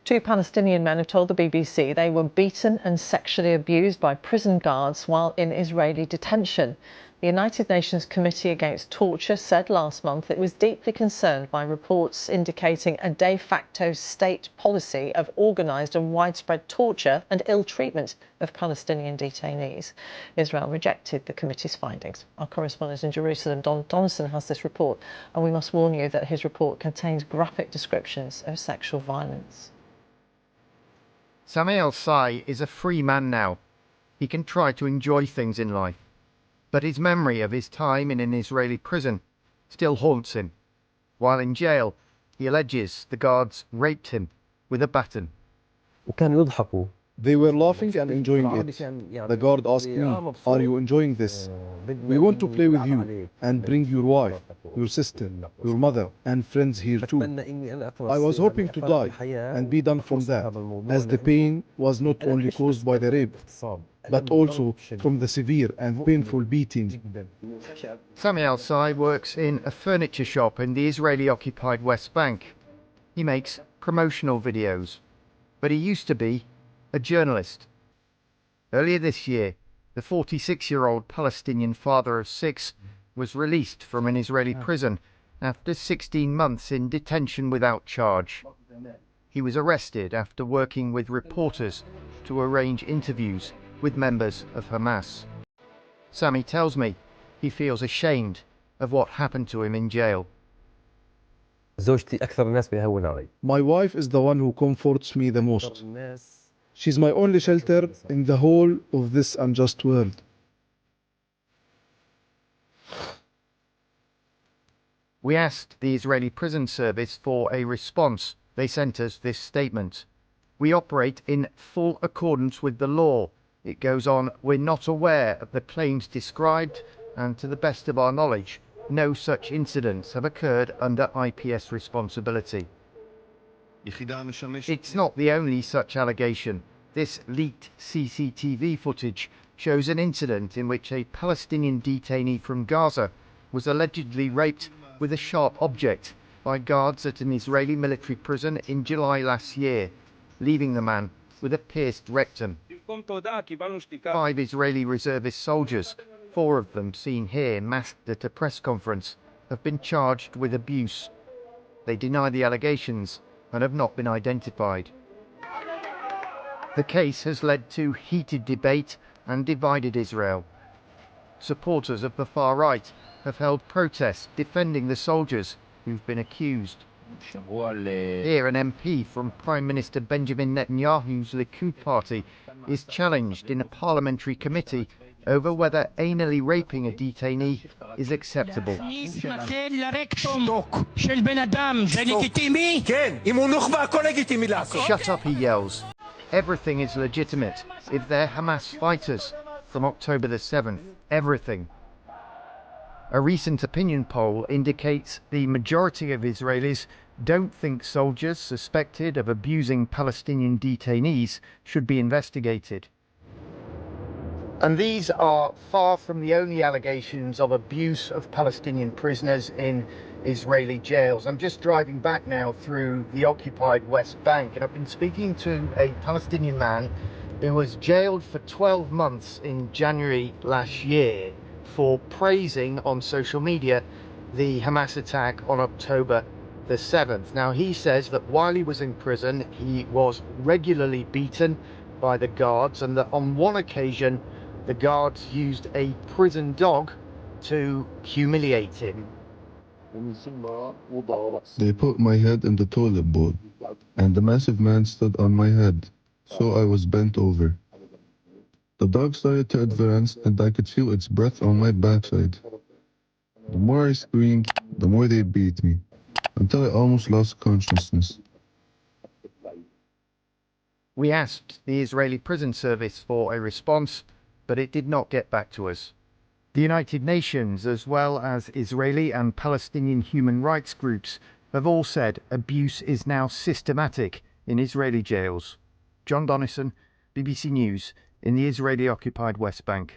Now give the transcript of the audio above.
Two Palestinian men have told the BBC they were beaten and sexually abused by prison guards while in Israeli detention. The United Nations Committee Against Torture said last month it was deeply concerned by reports indicating a de facto state policy of organised and widespread torture and ill treatment of Palestinian detainees. Israel rejected the committee's findings. Our correspondent in Jerusalem, Jon Donnison, has this report, and we must warn you that his report contains graphic descriptions of sexual violence. Sami al-Sai is a free man now. He can try to enjoy things in life. But his memory of his time in an Israeli prison still haunts him. While in jail, he alleges the guards raped him with a baton. They were laughing and enjoying it. The guard asked me, "Are you enjoying this? We want to play with you and bring your wife, your sister, your mother and friends here too." I was hoping to die and be done from that, as the pain was not only caused by the rape, but also from the severe and painful beating. Sami al-Sai works in a furniture shop in the Israeli-occupied West Bank. He makes promotional videos, but he used to be a journalist. Earlier this year, the 46-year-old Palestinian father of 6 was released from an Israeli prison after 16 months in detention without charge. He was arrested after working with reporters to arrange interviews with members of Hamas. Sami tells me he feels ashamed of what happened to him in jail. My wife is the one who comforts me the most. She's my only shelter in the whole of this unjust world. We asked the Israeli Prison Service for a response. They sent us this statement. "We operate in full accordance with the law." It goes on, "We're not aware of the claims described, and to the best of our knowledge, no such incidents have occurred under IPS responsibility." It's not the only such allegation. This leaked CCTV footage shows an incident in which a Palestinian detainee from Gaza was allegedly raped with a sharp object by guards at an Israeli military prison in July last year, leaving the man with a pierced rectum. 5 Israeli reservist soldiers, 4 of them seen here masked at a press conference, have been charged with abuse. They deny the allegations and have not been identified. The case has led to heated debate and divided Israel. Supporters of the far right have held protests defending the soldiers who've been accused. Here, an MP from Prime Minister Benjamin Netanyahu's Likud party is challenged in a parliamentary committee over whether anally raping a detainee is acceptable. Shut up, he yells. Everything is legitimate if they're Hamas fighters from October the 7th. Everything. A recent opinion poll indicates the majority of Israelis don't think soldiers suspected of abusing Palestinian detainees should be investigated. And these are far from the only allegations of abuse of Palestinian prisoners in Israeli jails. I'm just driving back now through the occupied West Bank, and I've been speaking to a Palestinian man who was jailed for 12 months in January last year for praising on social media the Hamas attack on October the 7th. Now, he says that while he was in prison, he was regularly beaten by the guards, and that on one occasion the guards used a prison dog to humiliate him. They put my head in the toilet bowl, and the massive man stood on my head, so I was bent over. The dog started to advance, and I could feel its breath on my backside. The more I screamed, the more they beat me, until I almost lost consciousness. We asked the Israeli Prison Service for a response, but it did not get back to us. The United Nations, as well as Israeli and Palestinian human rights groups, have all said abuse is now systematic in Israeli jails. Jon Donnison, BBC News, in the Israeli-occupied West Bank.